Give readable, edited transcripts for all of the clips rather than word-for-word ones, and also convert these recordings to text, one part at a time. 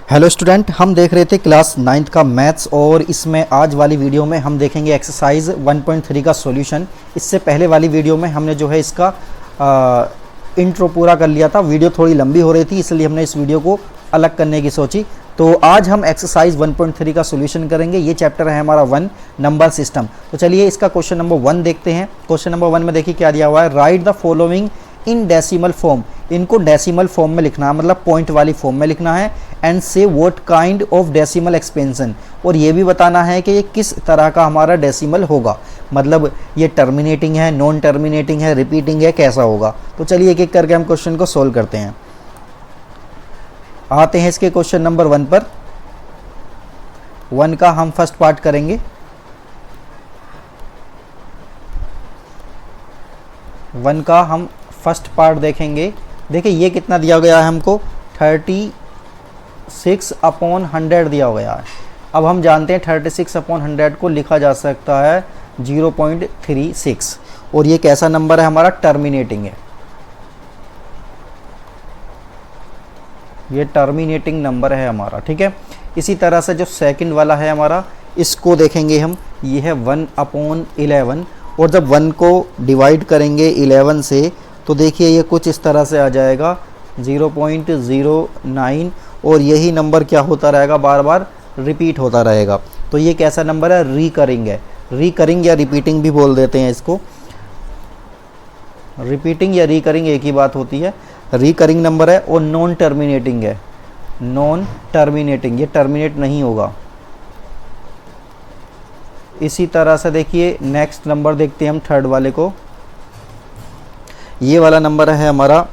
Hello student, हम देख रहे थे क्लास 9th का मैथ्स और इसमें आज वाली वीडियो में हम देखेंगे एक्सरसाइज 1.3 का सॉल्यूशन। इससे पहले वाली वीडियो में हमने जो है इसका इंट्रो पूरा कर लिया था। वीडियो थोड़ी लंबी हो रही थी, इसलिए हमने इस वीडियो को अलग करने की सोची। तो आज हम एक्सरसाइज 1.3 का सॉल्यूशन करेंगे। ये चैप्टर है हमारा 1 नंबर सिस्टम। तो चलिए इसका क्वेश्चन नंबर 1 देखते हैं। क्वेश्चन नंबर 1 में देखिए क्या दिया हुआ है। Write the following in decimal form. इनको डेसिमल फॉर्म में लिखना है, मतलब पॉइंट वाली फॉर्म में लिखना है। एंड से what kind of decimal expansion, और ये भी बताना है कि ये किस तरह का हमारा डेसिमल होगा, मतलब ये टर्मिनेटिंग है, नॉन टर्मिनेटिंग है, रिपीटिंग है, कैसा होगा। तो चलिए एक एक करके हम क्वेश्चन को सोल्व करते हैं। आते हैं इसके क्वेश्चन नंबर 1 पर। 1 का हम फर्स्ट पार्ट करेंगे। 1 का हम फर्स्ट पार्ट देखेंगे। देखिए ये कितना दिया गया है हमको, 36/100 दिया गया है। अब हम जानते हैं 36/100 को लिखा जा सकता है 0.36, और ये कैसा नंबर है हमारा, टर्मिनेटिंग है। ये टर्मिनेटिंग नंबर है हमारा, ठीक है। इसी तरह से जो सेकंड वाला है हमारा, इसको देखेंगे हम। ये है 1/11, और जब 1 को डिवाइड करेंगे 11 से तो देखिए ये कुछ इस तरह से आ जाएगा 0.09, और यही नंबर क्या होता रहेगा, बार बार रिपीट होता रहेगा। तो ये कैसा नंबर है, रिकरिंग है। रिकरिंग या रिपीटिंग भी बोल देते हैं इसको। रिपीटिंग या रिकरिंग एक ही बात होती है। रिकरिंग नंबर है और नॉन टर्मिनेटिंग है। नॉन टर्मिनेटिंग, ये टर्मिनेट नहीं होगा। इसी तरह से देखिए नेक्स्ट नंबर देखते हैं हम, थर्ड वाले को। ये वाला नंबर है हमारा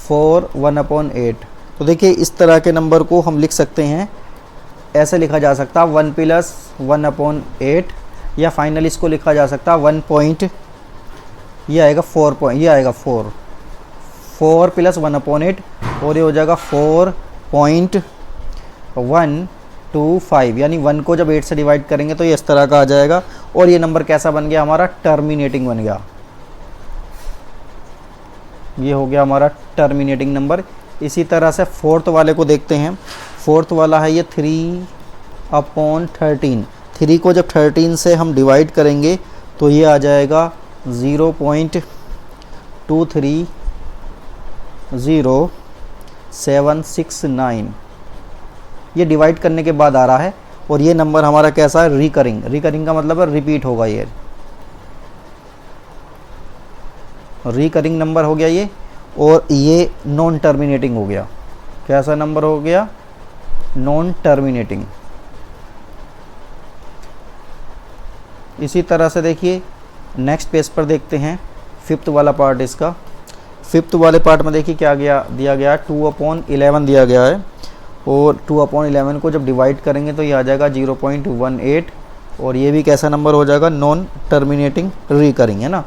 4 1/8। तो देखिए इस तरह के नंबर को हम लिख सकते हैं, ऐसे लिखा जा सकता है 1 + 1/8, या फाइनल इसको लिखा जा सकता है 1 पॉइंट, ये आएगा 4 पॉइंट, ये आएगा 4 + 1/8, और ये हो जाएगा 4.125, यानी 1 को जब 8 से डिवाइड करेंगे तो ये इस तरह का आ जाएगा। और ये नंबर कैसा बन गया हमारा, टर्मिनेटिंग बन गया। ये हो गया हमारा टर्मिनेटिंग नंबर। इसी तरह से फोर्थ वाले को देखते हैं। फोर्थ वाला है ये 3/13। 3 को जब 13 से हम डिवाइड करेंगे तो ये आ जाएगा 0.230769। ये डिवाइड करने के बाद आ रहा है, और ये नंबर हमारा कैसा है, रिकरिंग। रिकरिंग का मतलब है रिपीट होगा, ये रिकरिंग नंबर हो गया ये। और ये नॉन टर्मिनेटिंग हो गया। कैसा नंबर हो गया, नॉन टर्मिनेटिंग। इसी तरह से देखिए नेक्स्ट पेज पर देखते हैं फिफ्थ वाला पार्ट इसका। फिफ्थ वाले पार्ट में देखिए क्या दिया गया, 2/11 दिया गया है, और 2/11 को जब डिवाइड करेंगे तो ये आ जाएगा 0.18, और ये भी कैसा नंबर हो जाएगा, नॉन टर्मिनेटिंग, रिकरिंग, है ना।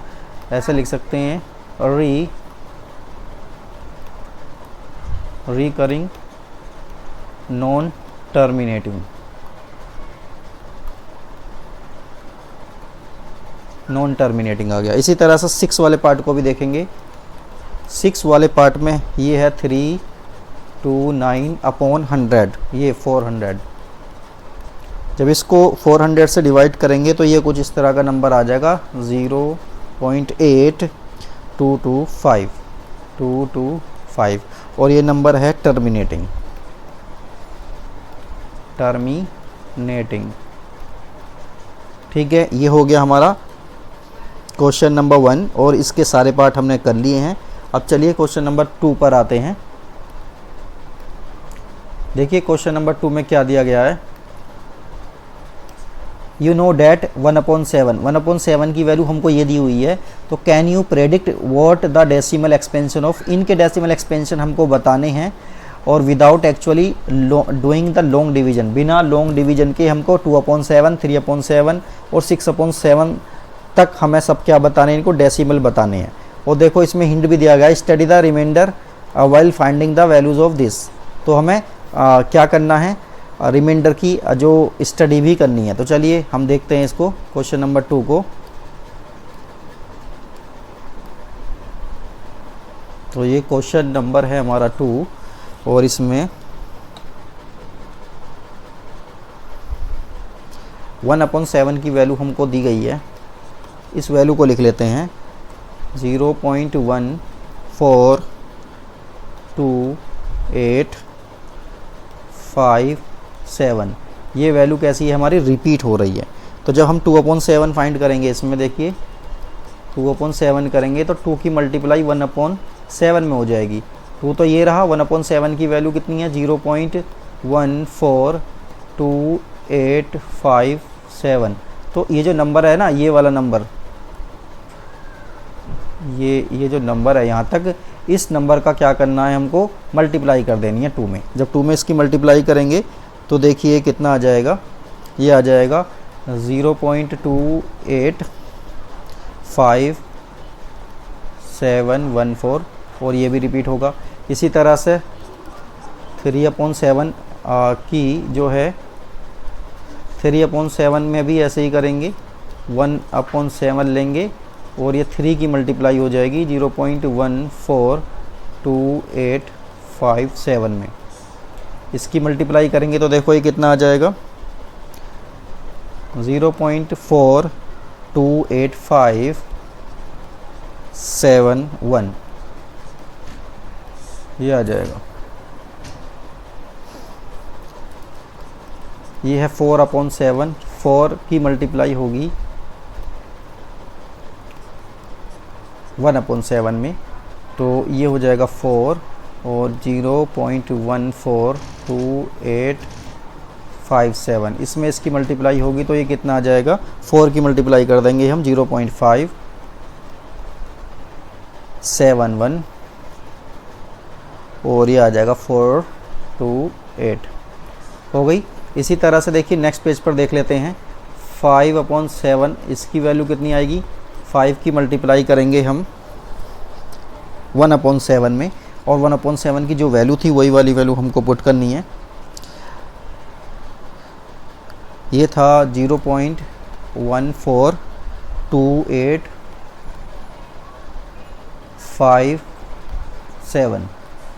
ऐसे लिख सकते हैं recurring non terminating. Non terminating आ गया। इसी तरह से 6 वाले पार्ट को भी देखेंगे। 6 वाले पार्ट में ये है 329/100, ये 400। जब इसको 400 से डिवाइड करेंगे तो ये कुछ इस तरह का नंबर आ जाएगा 0.8225, और ये नंबर है टर्मिनेटिंग। ठीक है, ये हो गया हमारा क्वेश्चन नंबर 1, और इसके सारे पार्ट हमने कर लिए हैं। अब चलिए क्वेश्चन नंबर 2 पर आते हैं। देखिए क्वेश्चन नंबर 2 में क्या दिया गया है। यू नो डैट 1/7 की वैल्यू हमको ये दी हुई है। तो can you predict what the decimal expansion of, इनके डेसिमल एक्सपेंशन हमको बताने हैं, और without actually doing the long division, बिना लॉन्ग डिवीजन के हमको 2/7, 3/7 और 6/7 तक हमें सब क्या बताने हैं, इनको डेसिमल बताने हैं। और देखो इसमें हिंट भी दिया गया है, study the reminder while finding the values of this. तो हमें क्या करना है, रिमाइंडर की जो स्टडी भी करनी है। तो चलिए हम देखते हैं इसको, क्वेश्चन नंबर 2 को। तो ये क्वेश्चन नंबर है हमारा 2 और इसमें 1/7 की वैल्यू हमको दी गई है। इस वैल्यू को लिख लेते हैं 0.142857। ये वैल्यू कैसी है हमारी, रिपीट हो रही है। तो जब हम 2/7 फाइंड करेंगे, इसमें देखिए 2/7 करेंगे तो 2 की मल्टीप्लाई 1/7 में हो जाएगी। 2 तो ये रहा, 1/7 की वैल्यू कितनी है 0.142857। तो ये जो नंबर है ना, ये वाला नंबर, ये जो नंबर है यहाँ तक, इस नंबर का क्या करना है हमको, मल्टीप्लाई कर देनी है 2 में। जब 2 में इसकी मल्टीप्लाई करेंगे तो देखिए कितना आ जाएगा, ये आ जाएगा 0.285714 और ये भी रिपीट होगा। इसी तरह से 3/7 की जो है 3/7 में भी ऐसे ही करेंगे, 1/7 लेंगे और ये 3 की मल्टीप्लाई हो जाएगी 0.142857 में। इसकी मल्टीप्लाई करेंगे तो देखो ये कितना आ जाएगा 0.428571, ये आ जाएगा। ये है 4/7, 4 की मल्टीप्लाई होगी 1/7 में, तो ये हो जाएगा 4 और 0.142857, इसमें इसकी मल्टीप्लाई होगी तो ये कितना आ जाएगा, 4 की मल्टीप्लाई कर देंगे हम 0.571 और ये आ जाएगा 428 हो गई। इसी तरह से देखिए नेक्स्ट पेज पर देख लेते हैं 5/7, इसकी वैल्यू कितनी आएगी, 5 की मल्टीप्लाई करेंगे हम 1/7 में और 1/7 की जो वैल्यू थी वही वाली वैल्यू हमको पुट करनी है। ये था 0.142857,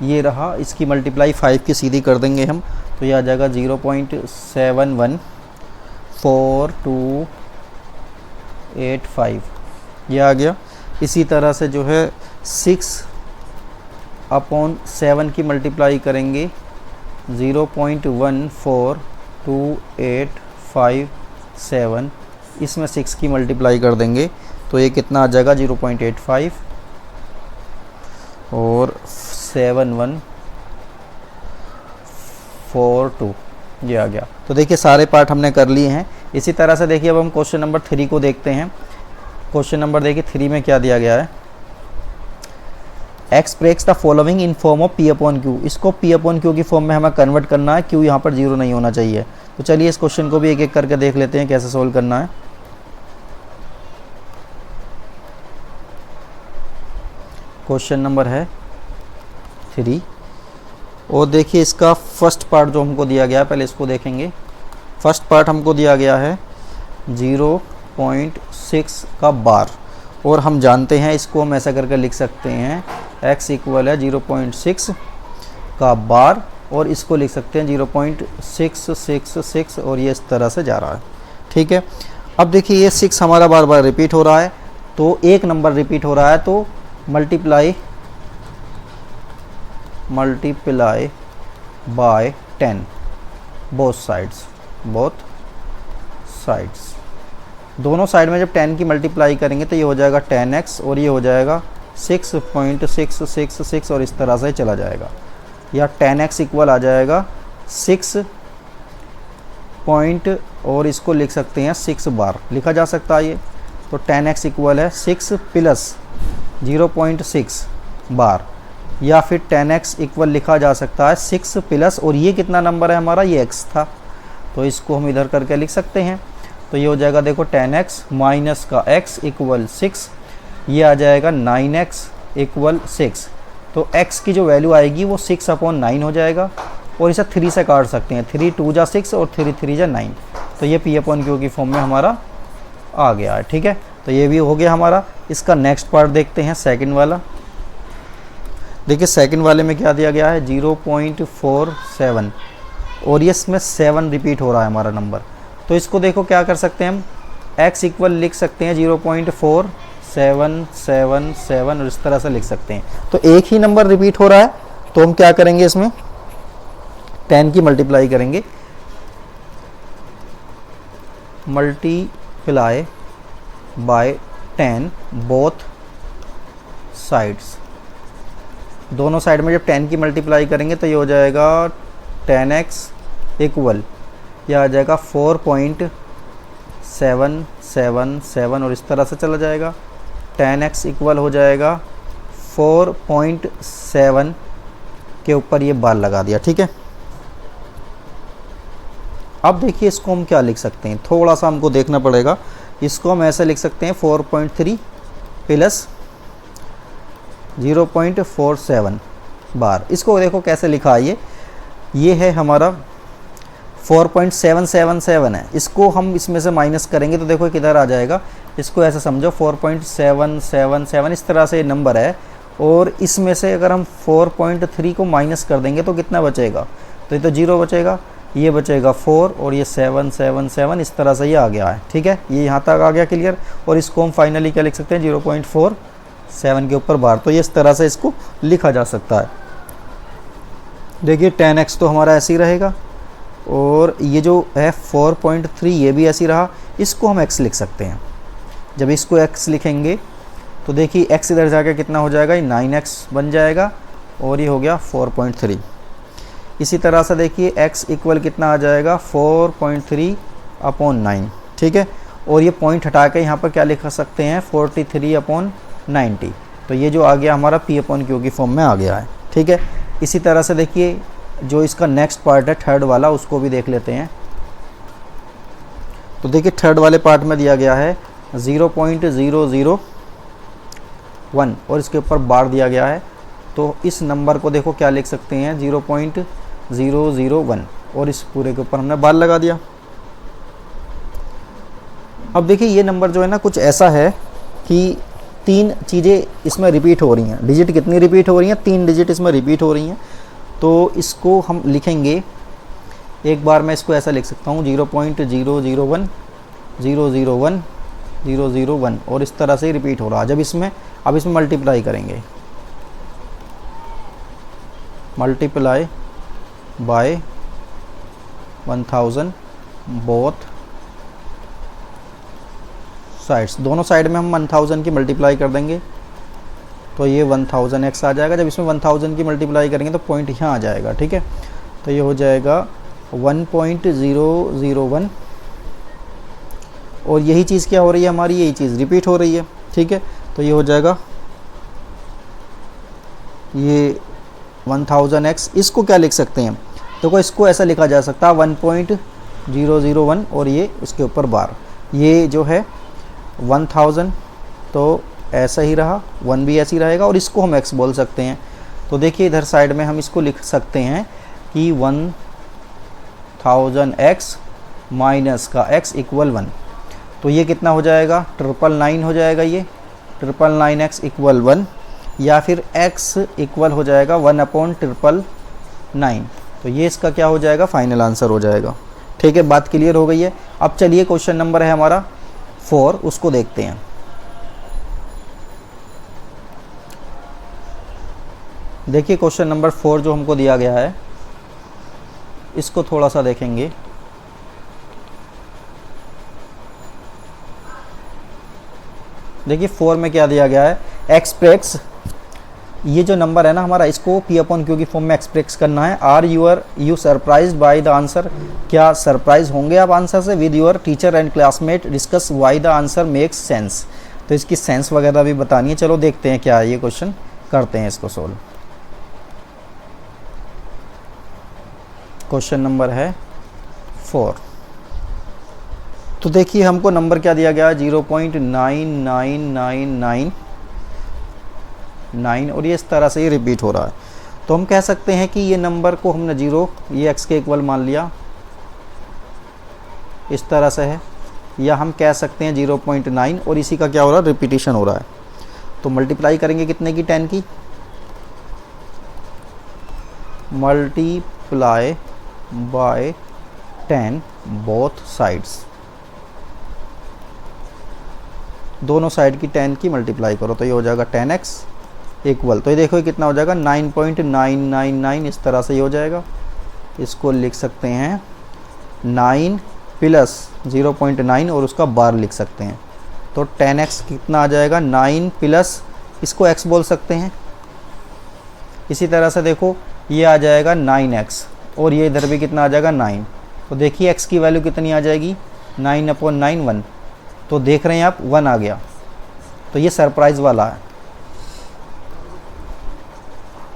ये रहा। इसकी मल्टीप्लाई 5 की सीधी कर देंगे हम तो ये आ जाएगा 0.714285, ये आ गया। इसी तरह से जो है 6/7 की मल्टीप्लाई करेंगे 0.142857, इसमें 6 की मल्टीप्लाई कर देंगे तो ये कितना आ जाएगा 0.85 और 7142, ये आ गया। तो देखिए सारे पार्ट हमने कर लिए हैं। इसी तरह से देखिए अब हम क्वेश्चन नंबर 3 को देखते हैं। क्वेश्चन नंबर देखिए 3 में क्या दिया गया है, x breaks the following in form of P/Q। इसको P/Q की फॉर्म में हमें कन्वर्ट करना है, Q यहाँ पर 0 नहीं होना चाहिए। तो चलिए इस क्वेश्चन को भी एक एक करके देख लेते हैं कैसे सोल्व करना है। क्वेश्चन नंबर है 3 और देखिए इसका फर्स्ट पार्ट जो हमको दिया गया है, पहले इसको देखेंगे। फर्स्ट पार्ट हमको दिया गया है 0.6 का बार और हम जानते हैं इसको हम ऐसा करके लिख सकते हैं x इक्वल है 0.6 का बार और इसको लिख सकते हैं 0.666 और ये इस तरह से जा रहा है, ठीक है। अब देखिए ये 6 हमारा बार बार रिपीट हो रहा है, तो एक नंबर रिपीट हो रहा है तो मल्टीप्लाई बाय 10 बोथ साइड्स, दोनों साइड में जब 10 की मल्टीप्लाई करेंगे तो ये हो जाएगा 10x और ये हो जाएगा 6.666 और इस तरह से चला जाएगा, या 10x इक्वल आ जाएगा 6 पॉइंट और इसको लिख सकते हैं 6 बार लिखा जा सकता है ये। तो 10x इक्वल है 6 प्लस 0.6 बार, या फिर 10x इक्वल लिखा जा सकता है 6 प्लस, और ये कितना नंबर है हमारा, ये x था तो इसको हम इधर करके लिख सकते हैं। तो ये हो जाएगा देखो 10x माइनस का x इक्वल 6, ये आ जाएगा 9x इक्वल 6। तो x की जो वैल्यू आएगी वो 6/9 हो जाएगा और इसे 3 से काट सकते हैं, 3 2 जा 6 और 3 3 जा 9। तो ये P/Q की फॉर्म में हमारा आ गया है, ठीक है। तो ये भी हो गया हमारा। इसका नेक्स्ट पार्ट देखते हैं, सेकंड वाला। देखिए सेकंड वाले में क्या दिया गया है 0.47 और ये इसमें 7 रिपीट हो रहा है हमारा नंबर। तो इसको देखो क्या कर सकते हैं हम, x इक्वल लिख सकते हैं 0.4777 और इस तरह से लिख सकते हैं। तो एक ही नंबर रिपीट हो रहा है तो हम क्या करेंगे, इसमें 10 की मल्टीप्लाई करेंगे, मल्टीप्लाई बाय 10 बोथ साइड्स। दोनों साइड में जब 10 की मल्टीप्लाई करेंगे तो ये हो जाएगा 10x इक्वल, यह आ जाएगा 4.777 और इस तरह से चला जाएगा। 10x इक्वल हो जाएगा 4.7 के ऊपर ये बार लगा दिया, ठीक है। अब देखिए इसको हम क्या लिख सकते हैं, थोड़ा सा हमको देखना पड़ेगा। इसको हम ऐसे लिख सकते हैं 4.3 प्लस 0.47 बार। इसको देखो कैसे लिखा है, ये है हमारा 4.777 है। इसको हम इसमें से माइनस करेंगे तो देखो किधर आ जाएगा, इसको ऐसे समझो 4.777 इस तरह से नंबर है और इसमें से अगर हम 4.3 को माइनस कर देंगे तो कितना बचेगा, तो ये तो 0 बचेगा, ये बचेगा 4 और ये 777 इस तरह से ये आ गया है, ठीक है। ये यहाँ तक आ गया क्लियर। और इसको हम फाइनली क्या लिख सकते हैं 0.47 के ऊपर बार। तो ये इस तरह से इसको लिखा जा सकता है। देखिए 10x तो हमारा ऐसे ही रहेगा और ये जो है 4.3 ये भी ऐसे ही रहा, इसको हम x लिख सकते हैं। जब इसको x लिखेंगे तो देखिए x इधर जाकर कितना हो जाएगा, ये 9x बन जाएगा और ये हो गया 4.3। इसी तरह से देखिए x इक्वल कितना आ जाएगा 4.3/9, ठीक है। और ये पॉइंट हटा के यहाँ पर क्या लिख सकते हैं 43/90। तो ये जो आ गया हमारा P/Q की फॉर्म में आ गया है, ठीक है। इसी तरह से देखिए जो इसका नेक्स्ट पार्ट है थर्ड वाला, उसको भी देख लेते हैं। तो देखिए थर्ड वाले पार्ट में दिया गया है 0.001 और इसके ऊपर बार दिया गया है। तो इस नंबर को देखो क्या लिख सकते हैं 0.001 और इस पूरे के ऊपर हमने बार लगा दिया। अब देखिए ये नंबर जो है ना कुछ ऐसा है कि 3 चीज़ें इसमें रिपीट हो रही हैं। डिजिट कितनी रिपीट हो रही हैं, 3 डिजिट इसमें रिपीट हो रही हैं। तो इसको हम लिखेंगे, एक बार मैं इसको ऐसा लिख सकता हूँ 0.001 001 001 और इस तरह से रिपीट हो रहा है। जब इसमें अब इसमें मल्टीप्लाई करेंगे, मल्टीप्लाई बाय 1000 बोथ साइड्स। दोनों साइड में हम 1000 की मल्टीप्लाई कर देंगे तो ये 1000x आ जाएगा। जब इसमें 1000 की मल्टीप्लाई करेंगे तो पॉइंट यहाँ आ जाएगा, ठीक है। तो ये हो जाएगा 1.001 और यही चीज़ क्या हो रही है हमारी, यही चीज़ रिपीट हो रही है, ठीक है। तो ये हो जाएगा ये 1000x। इसको क्या लिख सकते हैं, देखो इसको ऐसा लिखा जा सकता है 1.001 और ये उसके ऊपर बार, ये जो है 1000 तो ऐसा ही रहा, 1 भी ऐसे ही रहेगा और इसको हम x बोल सकते हैं। तो देखिए इधर साइड में हम इसको लिख सकते हैं कि 1000x माइनस का x इक्वल 1। तो ये कितना हो जाएगा 999 हो जाएगा, ये 999x इक्वल 1 या फिर x इक्वल हो जाएगा 1/999। तो ये इसका क्या हो जाएगा फाइनल आंसर हो जाएगा, ठीक है। बात क्लियर हो गई है। अब चलिए क्वेश्चन नंबर है हमारा 4, उसको देखते हैं। देखिए क्वेश्चन नंबर 4 जो हमको दिया गया है इसको थोड़ा सा देखेंगे। देखिए 4 में क्या दिया गया है, एक्सप्रेस, ये जो नंबर है ना हमारा इसको P/Q की फॉर्म में एक्सप्रेस करना है। Are you surprised by the answer, क्या सरप्राइज होंगे आप आंसर से। With your teacher and classmate discuss why the answer makes sense. तो इसकी सेंस वगैरह भी बतानी है। चलो देखते हैं क्या है ये क्वेश्चन, करते हैं इसको सोल्व। क्वेश्चन नंबर है 4। तो देखिए हमको नंबर क्या दिया गया है 0.99999 और ये इस तरह से ही रिपीट हो रहा है। तो हम कह सकते हैं कि ये नंबर को हमने 0 ये x के इक्वल मान लिया, इस तरह से है। या हम कह सकते हैं 0.9 और इसी का क्या हो रहा है रिपीटिशन हो रहा है। तो मल्टीप्लाई करेंगे कितने की 10 की, मल्टीप्लाई बाय 10 बोथ साइड्स, दोनों साइड की 10 की मल्टीप्लाई करो तो ये हो जाएगा 10x इक्वल, तो ये देखो ये कितना हो जाएगा 9.999, इस तरह से ये हो जाएगा। इसको लिख सकते हैं 9 प्लस 0.9 और उसका बार लिख सकते हैं, तो 10x कितना आ जाएगा 9 प्लस, इसको x बोल सकते हैं। इसी तरह से देखो ये आ जाएगा 9x और ये इधर भी कितना आ जाएगा 9, तो देखिए x की वैल्यू कितनी आ जाएगी 9/9 1, तो देख रहे हैं आप 1 आ गया, तो ये सरप्राइज वाला है,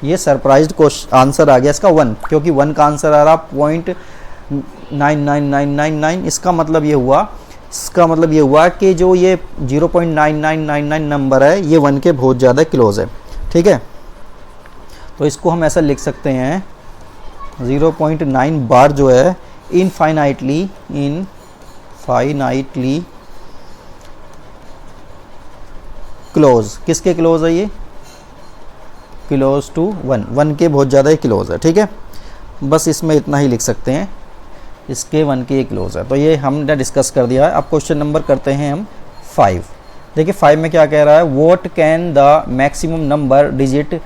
ये सरप्राइज्ड क्वेश्चन आंसर आ गया इसका 1, क्योंकि 1 का आंसर आ रहा 0.99999, इसका मतलब ये हुआ कि जो ये 0.9999 नंबर है ये 1 के बहुत ज़्यादा क्लोज है। ठीक है, तो इसको हम ऐसा लिख सकते हैं 0.9 बार जो है इनफाइनाइटली क्लोज, किसके क्लोज है ये, क्लोज टू 1 के बहुत ज़्यादा ही क्लोज है। ठीक है, बस इसमें इतना ही लिख सकते हैं, इसके 1 के क्लोज है, तो ये हमने डिस्कस कर दिया है। अब क्वेश्चन नंबर करते हैं हम 5। देखिए 5 में क्या कह रहा है, what can the maximum number digit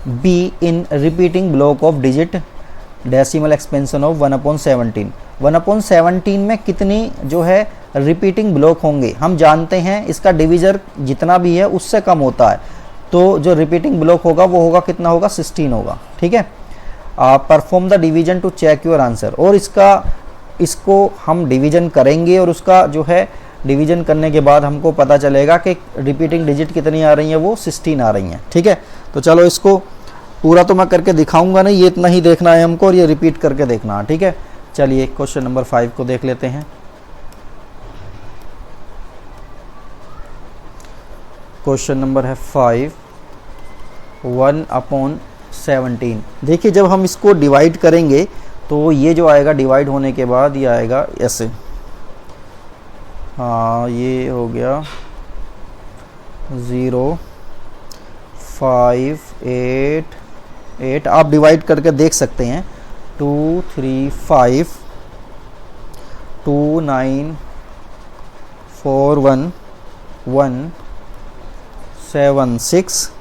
be in repeating block of digit decimal expansion of 1/17। 1/17 में कितनी जो है रिपीटिंग ब्लॉक होंगे, हम जानते हैं इसका डिविजर जितना भी है उससे कम होता है, तो जो रिपीटिंग ब्लॉक होगा वो होगा कितना होगा 16 होगा। ठीक है, perform the division to check your answer, और इसको हम डिवीजन करेंगे और उसका जो है डिवीजन करने के बाद हमको पता चलेगा कि रिपीटिंग डिजिट कितनी आ रही हैं, वो 16 आ रही हैं। ठीक है, तो चलो इसको पूरा तो मैं करके दिखाऊंगा नहीं, ये इतना ही देखना है हमको और ये रिपीट करके देखना है। ठीक है, चलिए क्वेश्चन नंबर 5 को देख लेते हैं। क्वेश्चन नंबर है 5, 1/17। देखिए जब हम इसको डिवाइड करेंगे तो ये जो आएगा डिवाइड होने के बाद ये आएगा ऐसे, हाँ ये हो गया 0 5 8 8, आप डिवाइड करके देख सकते हैं 2 3 5 2 9 4 1 1 7 6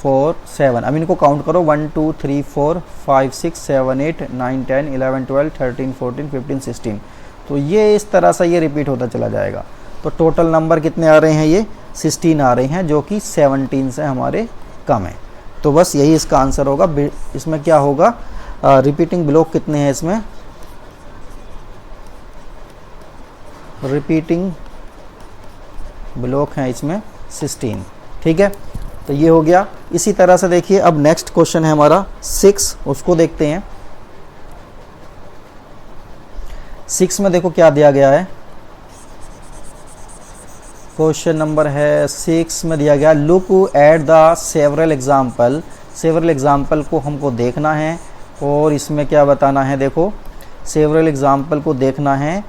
4 7। अब इनको काउंट करो 1 2 3 4 5 6 7 8 9 10 11 12 13 14 15 16, तो ये इस तरह से ये रिपीट होता चला जाएगा। तो टोटल नंबर कितने आ रहे हैं, ये 16 आ रहे हैं, जो कि 17 से हमारे कम है। तो बस यही इसका आंसर होगा। इसमें क्या होगा, रिपीटिंग ब्लॉक कितने हैं, इसमें रिपीटिंग ब्लॉक हैं इसमें 16। ठीक है, तो ये हो गया। इसी तरह से देखिए अब नेक्स्ट क्वेश्चन है हमारा 6, उसको देखते हैं। 6 में देखो क्या दिया गया है, क्वेश्चन नंबर है 6 में दिया गया look at the several example. Several example को हमको देखना है और इसमें क्या बताना है, देखो सेवरल एग्जाम्पल को देखना है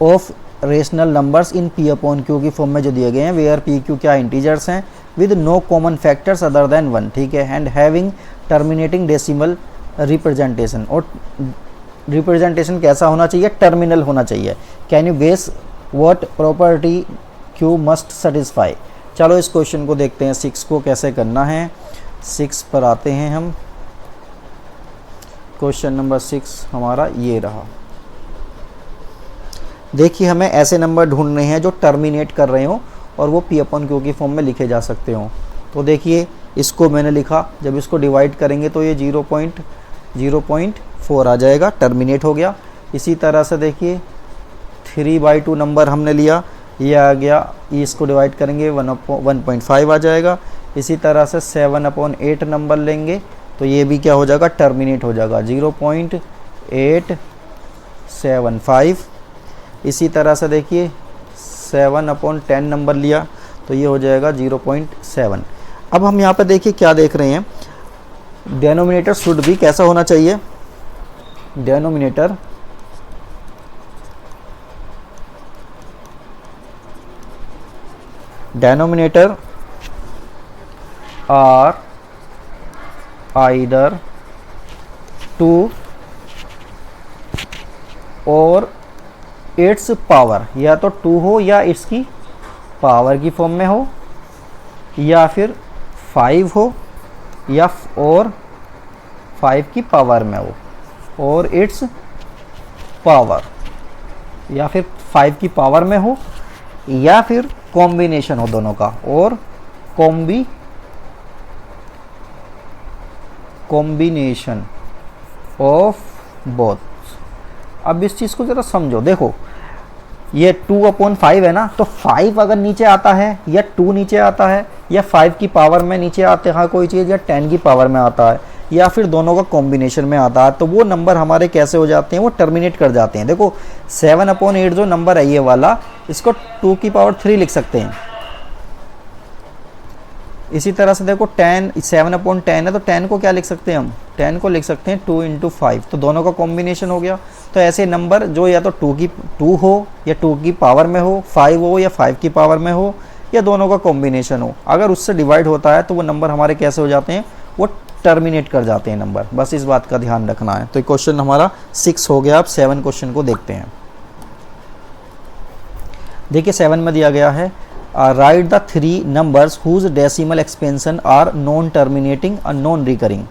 of rational numbers in P upon Q की फॉर्म में जो दिए गए हैं, वेयर पी क्यू क्या इंटीजर्स हैं with no common factors other than 1। ठीक है, and having terminating decimal representation, और रिप्रेजेंटेशन कैसा होना चाहिए, टर्मिनल होना चाहिए। Can you guess what property Q must satisfy. चलो इस क्वेश्चन को देखते हैं 6 को कैसे करना है। 6 पर आते हैं हम। क्वेश्चन नंबर 6 हमारा ये रहा। देखिए हमें ऐसे नंबर ढूंढने हैं जो टर्मिनेट कर रहे हो और वो पी अपॉन क्यू की फॉर्म में लिखे जा सकते हो। तो देखिए इसको मैंने लिखा, जब इसको डिवाइड करेंगे तो ये 0.4 आ जाएगा, टर्मिनेट हो गया। इसी तरह से देखिए 3/2 नंबर हमने लिया, ये आ गया, इसको डिवाइड करेंगे 1.5 आ जाएगा। इसी तरह से 7/8 नंबर लेंगे तो ये भी क्या हो जाएगा, टर्मिनेट हो जाएगा 0.875। इसी तरह से देखिए 7/10 नंबर लिया तो ये हो जाएगा 0.7। अब हम यहाँ पे देखिए क्या देख रहे हैं, डेनोमिनेटर शुड भी कैसा होना चाहिए, डेनोमिनेटर are either 2 और इट्स पावर, या तो 2 हो या इसकी पावर की फॉर्म में हो, या फिर 5 हो या और 5 की पावर में हो, और इट्स पावर, या फिर 5 की पावर में हो, या फिर कॉम्बिनेशन हो दोनों का, और कॉम्बिनेशन ऑफ बोथ। अब इस चीज़ को ज़रा समझो, देखो ये 2/5 है ना, तो 5 अगर नीचे आता है या 2 नीचे आता है या 5 की पावर में नीचे आते हैं कोई चीज़, या 10 की पावर में आता है, या फिर दोनों का कॉम्बिनेशन में आता है, तो वो नंबर हमारे कैसे हो जाते हैं, वो टर्मिनेट कर जाते हैं। देखो 7/8 जो नंबर है ये वाला, इसको 2 की पावर 3 लिख सकते हैं। इसी तरह से देखो 7/10 है, तो 10 को क्या लिख सकते हैं हम, 10 को लिख सकते हैं 2 × 5, तो दोनों का कॉम्बिनेशन हो गया। तो ऐसे नंबर जो या तो 2 हो या 2 की पावर में हो, 5 हो या 5 की पावर में हो, या दोनों का कॉम्बिनेशन हो, अगर उससे डिवाइड होता है तो वो नंबर हमारे कैसे हो जाते हैं, वो टर्मिनेट कर जाते हैं नंबर। बस इस बात का ध्यान रखना है। तो क्वेश्चन हमारा 6 हो गया। अब 7 क्वेश्चन को देखते हैं। देखिए 7 में दिया गया है, write the 3 numbers whose decimal expansion are non terminating और नॉन रिकरिंग।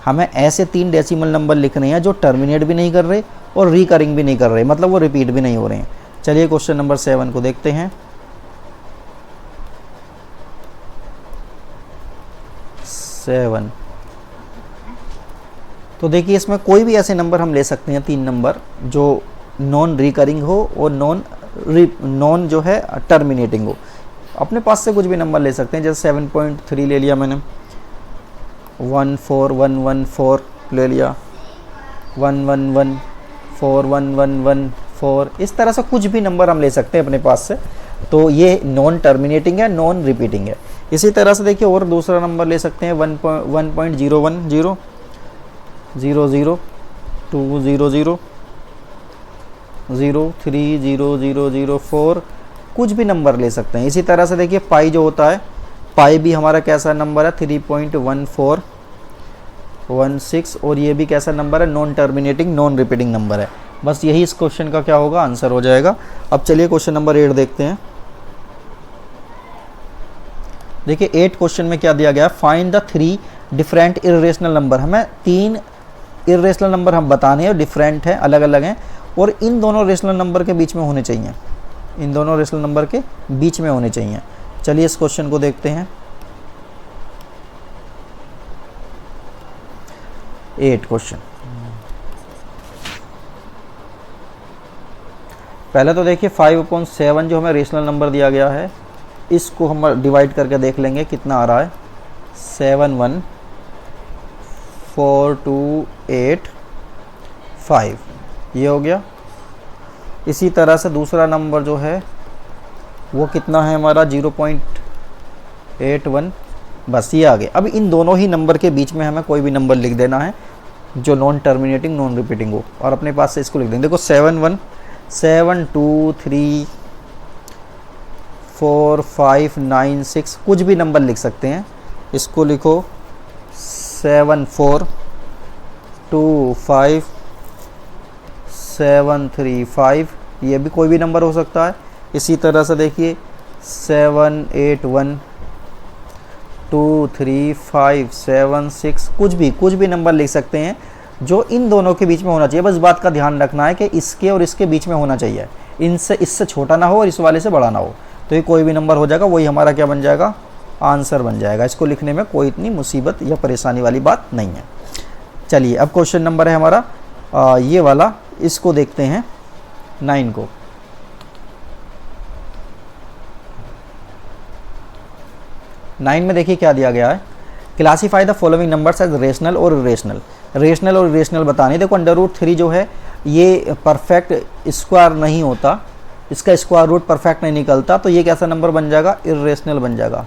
हमें ऐसे 3 डेसिमल नंबर लिखने हैं जो टर्मिनेट भी नहीं कर रहे और रिकरिंग भी नहीं कर रहे, मतलब वो रिपीट भी नहीं हो रहे हैं। चलिए क्वेश्चन नंबर 7 को देखते हैं। 7, तो देखिए इसमें कोई भी ऐसे नंबर हम ले सकते हैं, 3 नंबर जो नॉन रिकरिंग हो और नॉन जो है टर्मिनेटिंग हो। अपने पास से कुछ भी नंबर ले सकते हैं, जैसे 7.3 ले लिया मैंने, 14114 ले लिया, 1114 1114, इस तरह से कुछ भी नंबर हम ले सकते हैं अपने पास से। तो ये नॉन टर्मिनेटिंग है, नॉन रिपीटिंग है। इसी तरह से देखिए और दूसरा नंबर ले सकते हैं 1.010 00 200 0300004, कुछ भी नंबर ले सकते हैं। इसी तरह से देखिए पाई जो होता है, पाई भी हमारा कैसा नंबर है, 3.1416, और ये भी कैसा नंबर है, non terminating non repeating number है। बस यही इस क्वेश्चन का क्या होगा, आंसर हो जाएगा। अब चलिए क्वेश्चन नंबर 8 देखते हैं। देखिए 8 क्वेश्चन में क्या दिया गया, find the 3 different irrational number. हमें 3 इर्रेशनल नंबर हम बताने हैं, डिफरेंट हैं, अलग अलग हैं, और इन दोनों रेशनल नंबर के बीच में होने चाहिए, इन दोनों रेशनल नंबर के बीच में होने चाहिए। चलिए इस क्वेश्चन को देखते हैं। 8 क्वेश्चन, पहले तो देखिए 5/7 जो हमें रेशनल नंबर दिया गया है, इसको हम डिवाइड करके देख लेंगे कितना आ रहा है, 71428 ये हो गया। इसी तरह से दूसरा नंबर जो है वो कितना है हमारा, 0.81, बस ये आ गया। अब इन दोनों ही नंबर के बीच में हमें कोई भी नंबर लिख देना है जो नॉन टर्मिनेटिंग नॉन रिपीटिंग हो, और अपने पास से इसको लिख देंगे। देखो 7 7 2 3 4 5 9 6, कुछ भी नंबर लिख सकते हैं। इसको लिखो 7 4 2 5 7 3 5, ये भी कोई भी नंबर हो सकता है। इसी तरह से देखिए 7 8 1 2 3 5 7 6, कुछ भी नंबर लिख सकते हैं जो इन दोनों के बीच में होना चाहिए। बस बात का ध्यान रखना है कि इसके और इसके बीच में होना चाहिए, इससे छोटा ना हो और इस वाले से बड़ा ना हो, तो ये कोई भी नंबर हो जाएगा, वही हमारा क्या बन जाएगा, आंसर बन जाएगा। इसको लिखने में कोई इतनी मुसीबत या परेशानी वाली बात नहीं है। चलिए अब क्वेश्चन नंबर है हमारा ये वाला, इसको देखते हैं 9 को। 9 में देखिए क्या दिया गया है, classify the following numbers as rational और इरेशनल। रेशनल और इरेशनल बताने। देखो √3 जो है ये परफेक्ट स्क्वायर नहीं होता, इसका स्क्वायर रूट परफेक्ट नहीं निकलता, तो ये कैसा नंबर बन जाएगा, इरेशनल बन जाएगा,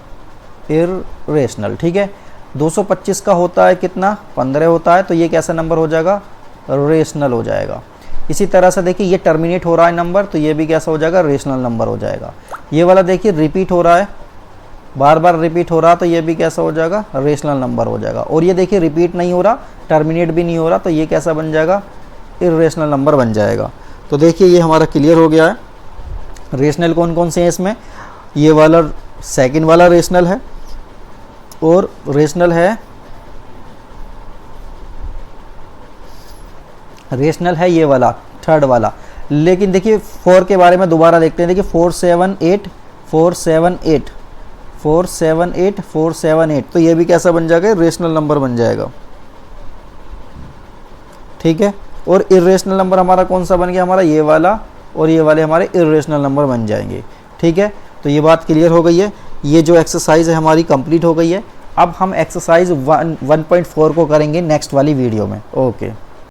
इरेशनल। ठीक है, 225 का होता है कितना, 15 होता है, तो ये कैसा नंबर हो जाएगा, रेशनल हो जाएगा। इसी तरह से देखिए ये टर्मिनेट हो रहा है नंबर, तो ये भी कैसा हो जाएगा, रेशनल नंबर हो जाएगा। ये वाला देखिए रिपीट हो रहा है, बार बार रिपीट हो रहा तो ये भी कैसा हो जाएगा, रेशनल नंबर हो जाएगा। और ये देखिए रिपीट नहीं हो रहा, टर्मिनेट भी नहीं हो रहा, तो ये कैसा बन जाएगा, इर्रेशनल नंबर बन जाएगा। तो देखिए ये हमारा क्लियर हो गया है। रेशनल कौन कौन से हैं इसमें, ये वाला सेकंड वाला रेशनल है, और रेशनल है ये वाला थर्ड वाला। लेकिन देखिए 4 के बारे में दोबारा देखते हैं। देखिए 478 478 478 478, तो ये भी कैसा बन जाएगा, रेशनल नंबर बन जाएगा। ठीक है। और इर्रेशनल नंबर हमारा कौन सा बन गया, हमारा ये वाला, और ये वाले हमारे इर्रेशनल नंबर बन जाएंगे। ठीक है। तो ये बात क्लियर हो गई है। ये जो एक्सरसाइज है हमारी कंप्लीट हो गई है। अब हम एक्सरसाइज 1.4 को करेंगे नेक्स्ट वाली वीडियो में। ओके।